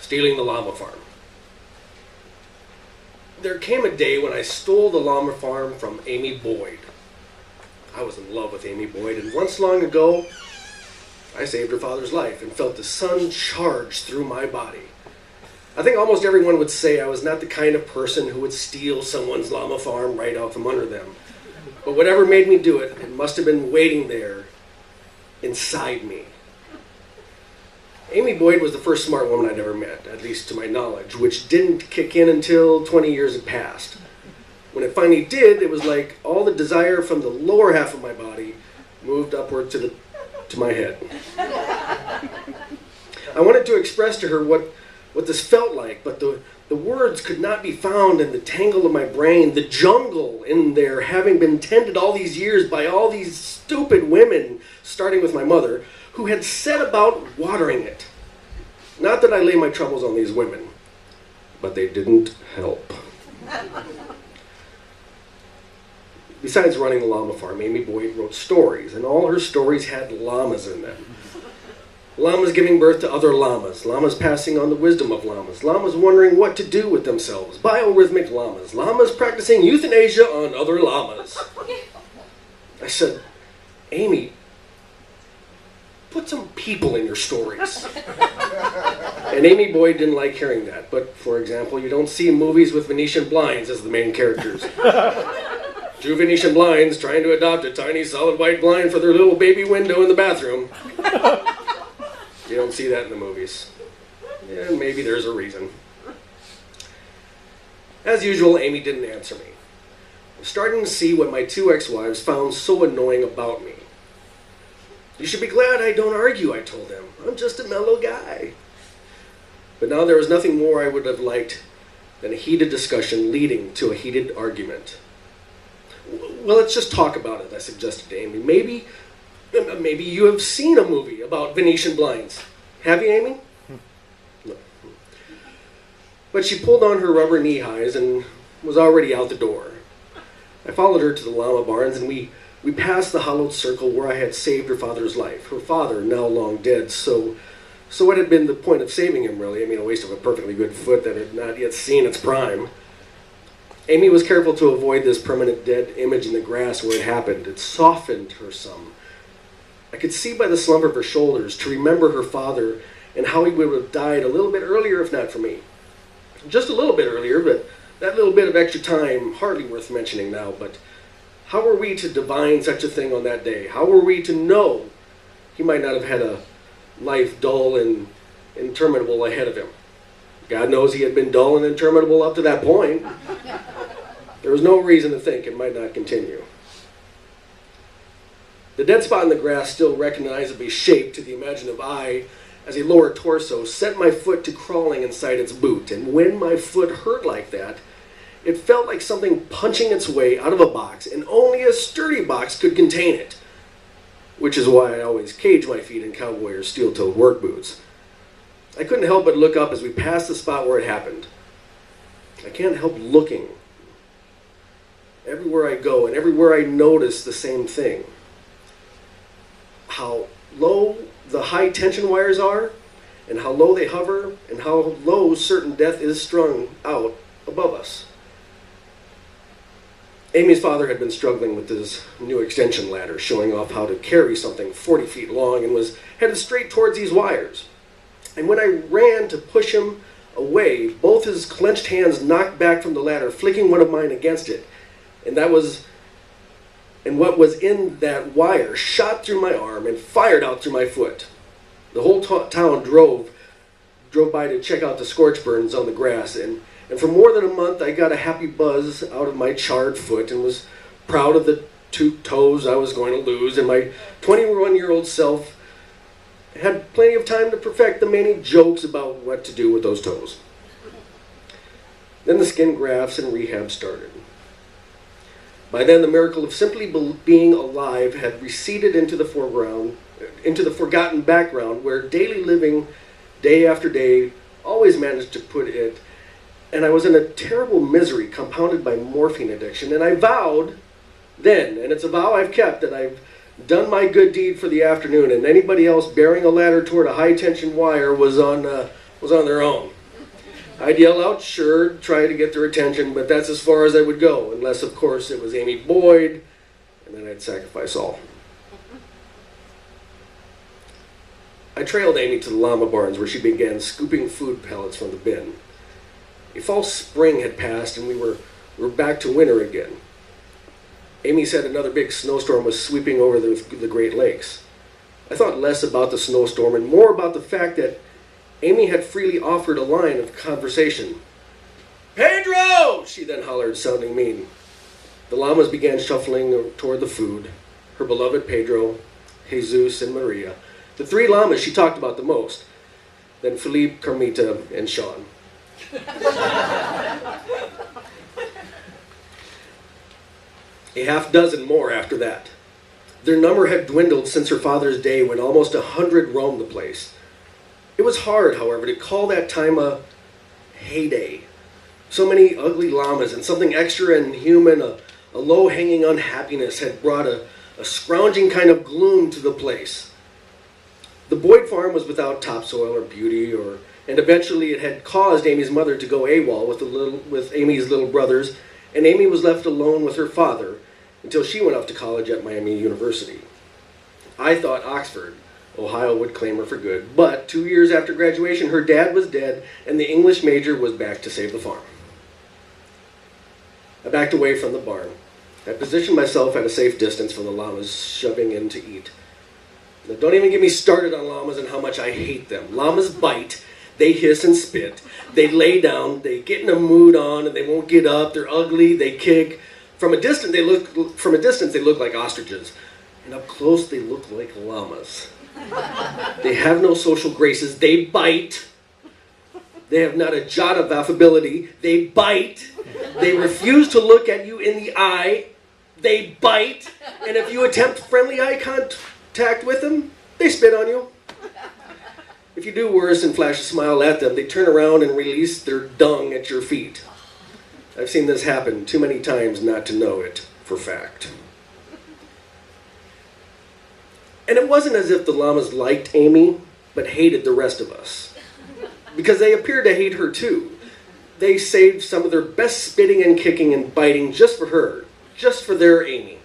stealing the llama farm. There came a day when I stole the llama farm from Amy Boyd. I was in love with Amy Boyd, and once long ago, I saved her father's life and felt the sun charge through my body. I think almost everyone would say I was not the kind of person who would steal someone's llama farm right out from under them. But whatever made me do it, it must have been waiting there inside me. Amy Boyd was the first smart woman I'd ever met, at least to my knowledge, which didn't kick in until 20 years had passed. When it finally did, it was like all the desire from the lower half of my body moved upward to my head. I wanted to express to her what this felt like, but the words could not be found in the tangle of my brain, the jungle in there, having been tended all these years by all these stupid women, starting with my mother, who had set about watering it. Not that I lay my troubles on these women, but they didn't help. Besides running the llama farm, Amy Boyd wrote stories, and all her stories had llamas in them. Llamas giving birth to other llamas, llamas passing on the wisdom of llamas, llamas wondering what to do with themselves, biorhythmic llamas, llamas practicing euthanasia on other llamas. I said, Amy, put some people in your stories. And Amy Boyd didn't like hearing that, but for example, you don't see movies with Venetian blinds as the main characters. Two Venetian blinds trying to adopt a tiny solid white blind for their little baby window in the bathroom. You don't see that in the movies. And maybe there's a reason. As usual, Amy didn't answer me. I'm starting to see what my two ex-wives found so annoying about me. You should be glad I don't argue, I told them. I'm just a mellow guy. But now there was nothing more I would have liked than a heated discussion leading to a heated argument. Well, let's just talk about it, I suggested to Amy. Maybe you have seen a movie about Venetian blinds. Have you, Amy? No. But she pulled on her rubber knee-highs and was already out the door. I followed her to the llama barns, and we passed the hollowed circle where I had saved her father's life. Her father, now long dead, so what had been the point of saving him, really? I mean, a waste of a perfectly good foot that had not yet seen its prime. Amy was careful to avoid this permanent dead image in the grass where it happened. It softened her some. I could see by the slump of her shoulders to remember her father and how he would have died a little bit earlier if not for me. Just a little bit earlier, but that little bit of extra time hardly worth mentioning now. But how were we to divine such a thing on that day? How were we to know he might not have had a life dull and interminable ahead of him? God knows he had been dull and interminable up to that point. There was no reason to think it might not continue. The dead spot in the grass, still recognizably shaped to the imaginative eye as a lower torso, set my foot to crawling inside its boot. And when my foot hurt like that, it felt like something punching its way out of a box, and only a sturdy box could contain it. Which is why I always cage my feet in cowboy or steel-toed work boots. I couldn't help but look up as we passed the spot where it happened. I can't help looking. Everywhere I go and everywhere I notice the same thing. How low the high tension wires are, and how low they hover, and how low certain death is strung out above us. Amy's father had been struggling with his new extension ladder, showing off how to carry something 40 feet long, and was headed straight towards these wires. And when I ran to push him away, both his clenched hands knocked back from the ladder, flicking one of mine against it. And what was in that wire shot through my arm and fired out through my foot. The whole town drove by to check out the scorch burns on the grass, and for more than a month I got a happy buzz out of my charred foot and was proud of the 2 toes I was going to lose, and my 21-year-old self had plenty of time to perfect the many jokes about what to do with those toes. Then the skin grafts and rehab started. By then, the miracle of simply being alive had receded into the foreground, into the forgotten background, where daily living, day after day, always managed to put it. And I was in a terrible misery compounded by morphine addiction. And I vowed then, and it's a vow I've kept, that I've done my good deed for the afternoon, and anybody else bearing a ladder toward a high-tension wire was on their own. I'd yell out, sure, try to get their attention, but that's as far as I would go, unless, of course, it was Amy Boyd, and then I'd sacrifice all. I trailed Amy to the llama barns, where she began scooping food pellets from the bin. A false spring had passed, and we were back to winter again. Amy said another big snowstorm was sweeping over the Great Lakes. I thought less about the snowstorm and more about the fact that Amy had freely offered a line of conversation. "Pedro!" she then hollered, sounding mean. The llamas began shuffling toward the food. Her beloved Pedro, Jesus, and Maria. The three llamas she talked about the most. Then Philippe, Carmita, and Sean. A half dozen more after that. Their number had dwindled since her father's day when almost 100 roamed the place. It was hard, however, to call that time a heyday. So many ugly llamas and something extra inhuman, a low-hanging unhappiness had brought a scrounging kind of gloom to the place. The Boyd farm was without topsoil or beauty, and eventually it had caused Amy's mother to go AWOL with Amy's little brothers, and Amy was left alone with her father until she went off to college at Miami University. I thought Oxford, Ohio, would claim her for good, but 2 years after graduation, her dad was dead, and the English major was back to save the farm. I backed away from the barn. I positioned myself at a safe distance from the llamas shoving in to eat. Now, don't even get me started on llamas and how much I hate them. Llamas bite, they hiss and spit, they lay down, they get in a mood on, and they won't get up, they're ugly, they kick. From a distance, they look like ostriches, and up close, they look like llamas. They have no social graces. They bite. They have not a jot of affability. They bite. They refuse to look at you in the eye. They bite. And if you attempt friendly eye contact with them, they spit on you. If you do worse and flash a smile at them, they turn around and release their dung at your feet. I've seen this happen too many times not to know it for fact. And it wasn't as if the llamas liked Amy, but hated the rest of us. Because they appeared to hate her too. They saved some of their best spitting and kicking and biting just for her, just for their Amy.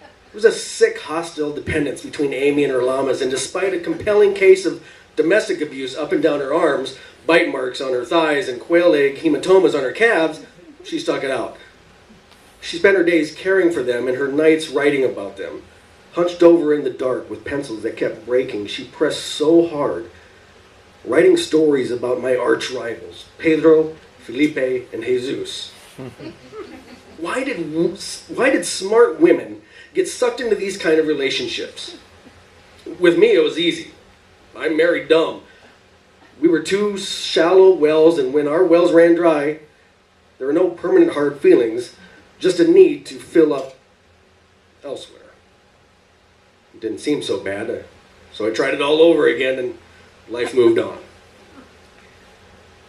There was a sick, hostile dependence between Amy and her llamas, and despite a compelling case of domestic abuse up and down her arms, bite marks on her thighs, and quail egg hematomas on her calves, she stuck it out. She spent her days caring for them and her nights writing about them. Hunched over in the dark with pencils that kept breaking, she pressed so hard, writing stories about my arch rivals, Pedro, Felipe, and Jesus. Why did smart women get sucked into these kind of relationships? With me, it was easy. I married dumb. We were two shallow wells, and when our wells ran dry, there were no permanent hard feelings, just a need to fill up elsewhere. It didn't seem so bad, so I tried it all over again, and life moved on.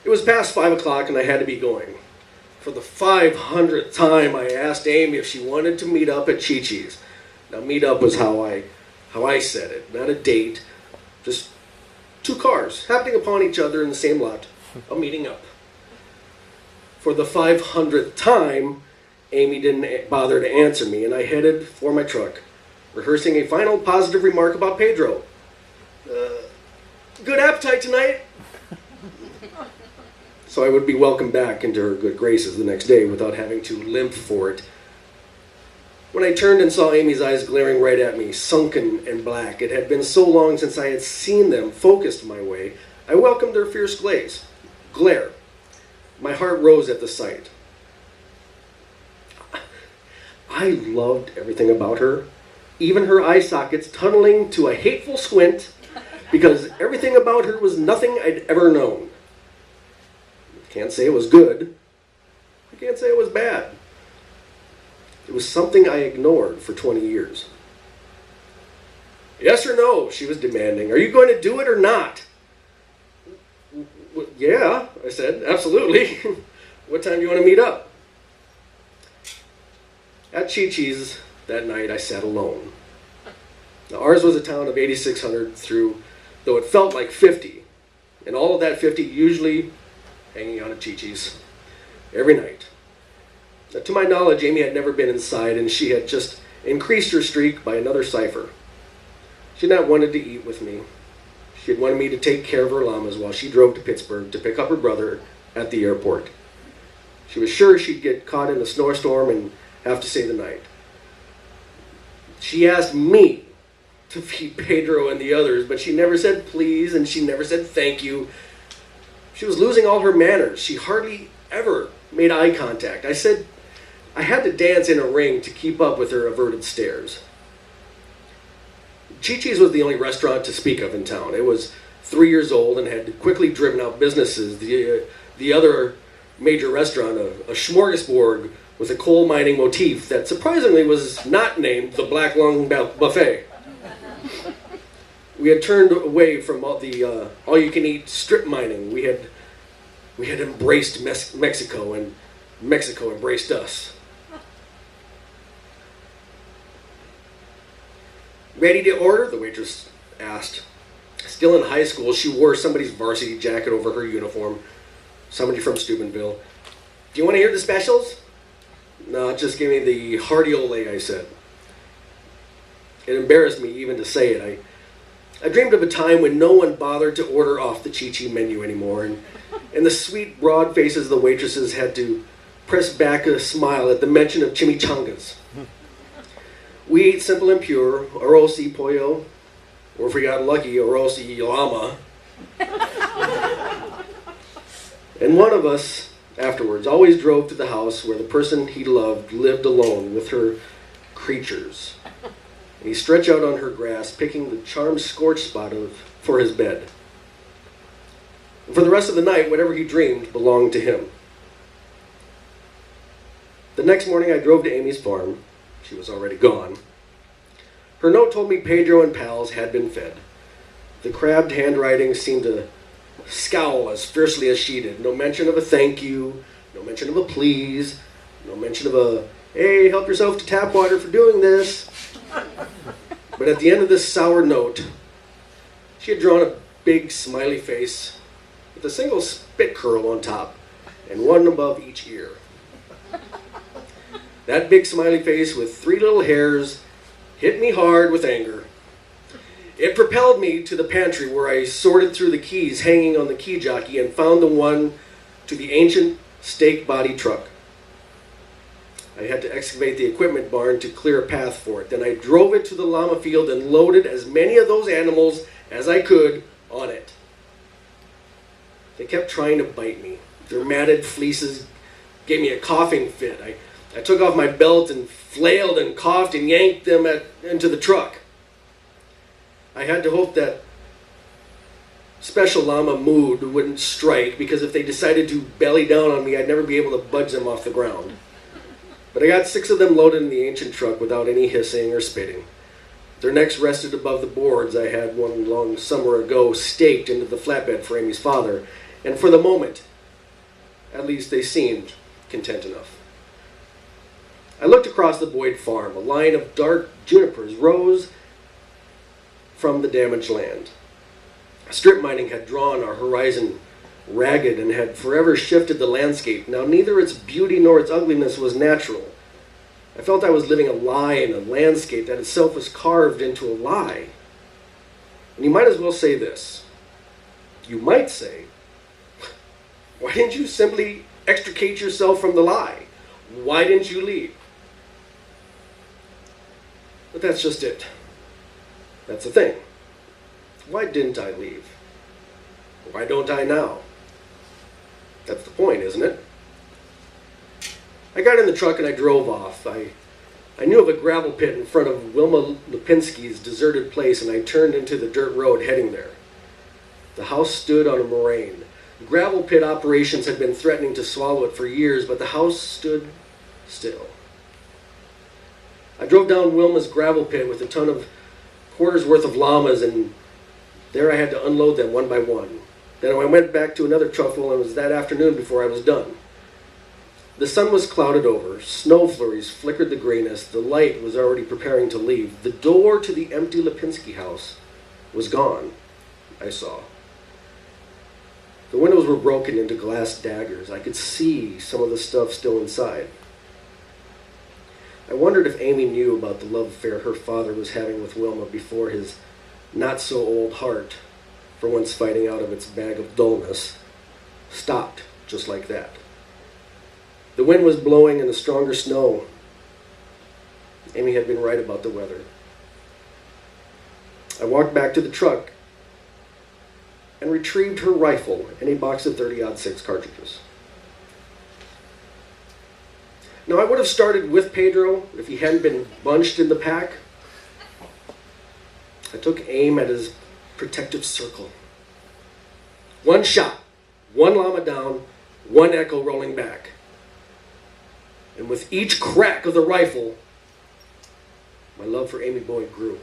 It was past 5 o'clock, and I had to be going. For the 500th time, I asked Amy if she wanted to meet up at Chi-Chi's. Now, meet up was how I said it, not a date, just two cars happening upon each other in the same lot, a meeting up. For the 500th time, Amy didn't bother to answer me, and I headed for my truck, rehearsing a final positive remark about Pedro. Good appetite tonight. So I would be welcomed back into her good graces the next day without having to limp for it. When I turned and saw Amy's eyes glaring right at me, sunken and black, it had been so long since I had seen them focused my way, I welcomed their fierce glare. My heart rose at the sight. I loved everything about her, even her eye sockets tunneling to a hateful squint, because everything about her was nothing I'd ever known. I can't say it was good. I can't say it was bad. It was something I ignored for 20 years. Yes or no, she was demanding. Are you going to do it or not? Yeah, I said, absolutely. What time do you want to meet up? At Chi-Chi's that night, I sat alone. Now, ours was a town of 8,600 though it felt like 50. And all of that 50 usually hanging out at Chi-Chi's every night. To my knowledge, Amy had never been inside, and she had just increased her streak by another cipher. She had not wanted to eat with me. She had wanted me to take care of her llamas while she drove to Pittsburgh to pick up her brother at the airport. She was sure she'd get caught in a snowstorm and have to stay the night. She asked me to feed Pedro and the others, but she never said please, and she never said thank you. She was losing all her manners. She hardly ever made eye contact. I said I had to dance in a ring to keep up with her averted stares. Chi-Chi's was the only restaurant to speak of in town. It was 3 years old and had quickly driven out businesses. The other major restaurant, a smorgasbord with a coal mining motif that surprisingly was not named the Black Lung Buffet. We had turned away from all-you-can-eat strip mining. We had embraced Mexico, and Mexico embraced us. "Ready to order?" the waitress asked. Still in high school, she wore somebody's varsity jacket over her uniform. Somebody from Steubenville. "Do you want to hear the specials?" "No, just give me the hearty ole," I said. It embarrassed me even to say it. I dreamed of a time when no one bothered to order off the Chi-Chi menu anymore, and the sweet, broad faces of the waitresses had to press back a smile at the mention of chimichangas. We ate simple and pure, arroz y pollo, or if we got lucky, arroz y llama. And one of us, afterwards, always drove to the house where the person he loved lived alone with her creatures. And he stretched out on her grass, picking the charmed scorched spot for his bed. And for the rest of the night, whatever he dreamed belonged to him. The next morning, I drove to Amy's farm. She was already gone. Her note told me Pedro and pals had been fed. The crabbed handwriting seemed to scowl as fiercely as she did. No mention of a thank you, no mention of a please, no mention of a, "Hey, help yourself to tap water for doing this." But at the end of this sour note, she had drawn a big smiley face with a single spit curl on top and one above each ear. That big smiley face with 3 little hairs hit me hard with anger. It propelled me to the pantry where I sorted through the keys hanging on the key jockey and found the one to the ancient stake body truck. I had to excavate the equipment barn to clear a path for it. Then I drove it to the llama field and loaded as many of those animals as I could on it. They kept trying to bite me. Their matted fleeces gave me a coughing fit. I took off my belt and flailed and coughed and yanked them into the truck. I had to hope that special llama mood wouldn't strike, because if they decided to belly down on me, I'd never be able to budge them off the ground. But I got 6 of them loaded in the ancient truck without any hissing or spitting. Their necks rested above the boards I had one long summer ago staked into the flatbed for Amy's father, and for the moment, at least, they seemed content enough. I looked across the Boyd farm. A line of dark junipers rose from the damaged land. Strip mining had drawn our horizon ragged and had forever shifted the landscape. Now neither its beauty nor its ugliness was natural. I felt I was living a lie in a landscape that itself was carved into a lie. And you might as well say this. You might say, why didn't you simply extricate yourself from the lie? Why didn't you leave? But that's just it. That's the thing. Why didn't I leave? Why don't I now? That's the point, isn't it? I got in the truck and I drove off. I knew of a gravel pit in front of Wilma Lipinski's deserted place, and I turned into the dirt road heading there. The house stood on a moraine. Gravel pit operations had been threatening to swallow it for years, but the house stood still. I drove down Wilma's gravel pit with a ton of quarters worth of llamas, and there I had to unload them one by one. Then I went back to another truckful, and it was that afternoon before I was done. The sun was clouded over. Snow flurries flickered the grayness. The light was already preparing to leave. The door to the empty Lipinski house was gone, I saw. The windows were broken into glass daggers. I could see some of the stuff still inside. I wondered if Amy knew about the love affair her father was having with Wilma before his not-so-old heart, for once fighting out of its bag of dullness, stopped just like that. The wind was blowing and the stronger snow. Amy had been right about the weather. I walked back to the truck and retrieved her rifle and a box of 30-06 cartridges. Now, I would have started with Pedro if he hadn't been bunched in the pack. I took aim at his protective circle. One shot, one llama down, one echo rolling back. And with each crack of the rifle, my love for Amy Boyd grew.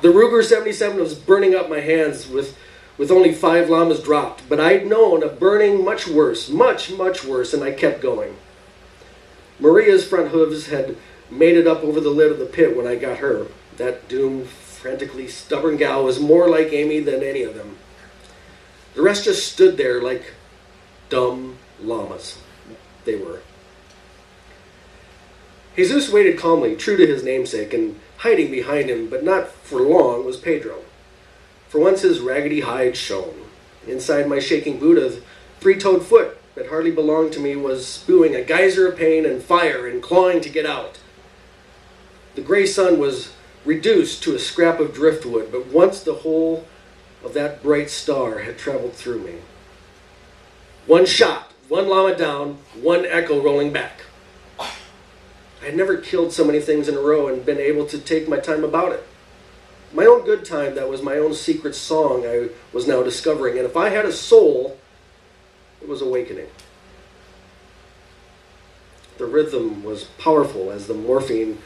The Ruger 77 was burning up my hands with only 5 llamas dropped, but I'd known of burning much worse, much worse, and I kept going. Maria's front hooves had made it up over the lid of the pit when I got her. That doomed, frantically stubborn gal was more like Amy than any of them. The rest just stood there like dumb llamas. They were. Jesus waited calmly, true to his namesake, and hiding behind him, but not for long, was Pedro. For once his raggedy hide shone. Inside my shaking boot, a 3-toed foot that hardly belonged to me was spewing a geyser of pain and fire and clawing to get out. The gray sun was reduced to a scrap of driftwood, but once the whole of that bright star had traveled through me. One shot, one llama down, one echo rolling back. I had never killed so many things in a row and been able to take my time about it. My own good time, that was my own secret song I was now discovering, and if I had a soul, it was awakening. The rhythm was powerful as the morphine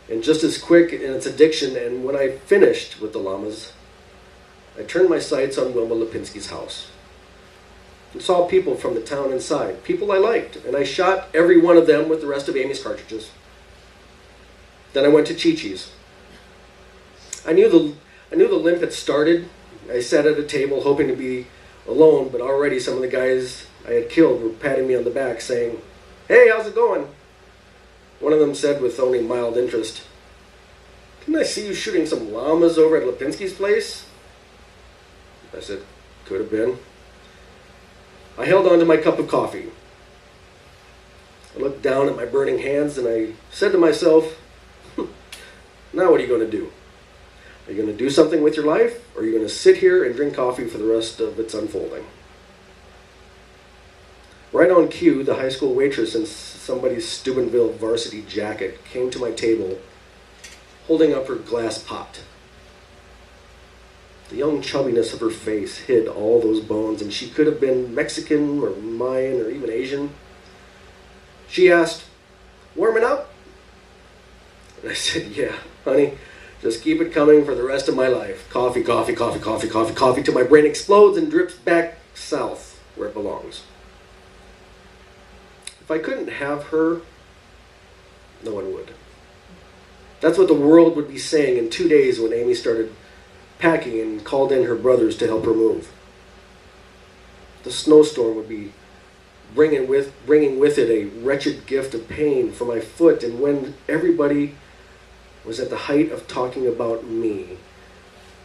and just as quick in its addiction, and when I finished with the llamas, I turned my sights on Wilma Lipinski's house and saw people from the town inside, people I liked, and I shot every one of them with the rest of Amy's cartridges. Then I went to Chi-Chi's. I knew the limp had started. I sat at a table hoping to be alone, but already some of the guys I had killed were patting me on the back saying, "Hey, how's it going?" One of them said with only mild interest, "Didn't I see you shooting some llamas over at Lipinski's place?" I said, "Could have been." I held on to my cup of coffee. I looked down at my burning hands and I said to myself, now what are you going to do? Are you going to do something with your life, or are you going to sit here and drink coffee for the rest of its unfolding? Right on cue, the high school waitress in somebody's Steubenville varsity jacket came to my table, holding up her glass pot. The young chubbiness of her face hid all those bones, and she could have been Mexican or Mayan or even Asian. She asked, "Warming up?" And I said, "Yeah, honey. Just keep it coming for the rest of my life. Coffee, coffee, coffee, coffee, coffee, coffee, till my brain explodes and drips back south where it belongs." If I couldn't have her, no one would. That's what the world would be saying in 2 days when Amy started packing and called in her brothers to help her move. The snowstorm would be bringing with it a wretched gift of pain for my foot, and when everybody was at the height of talking about me,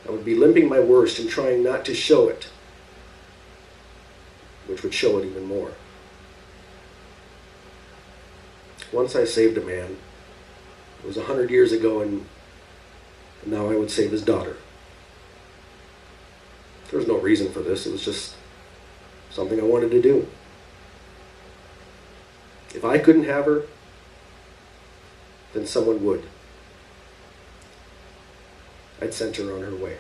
I would be limping my worst and trying not to show it, which would show it even more. Once I saved a man. It was 100 years ago, and now I would save his daughter. There was no reason for this. It was just something I wanted to do. If I couldn't have her, then someone would. I'd sent her on her way.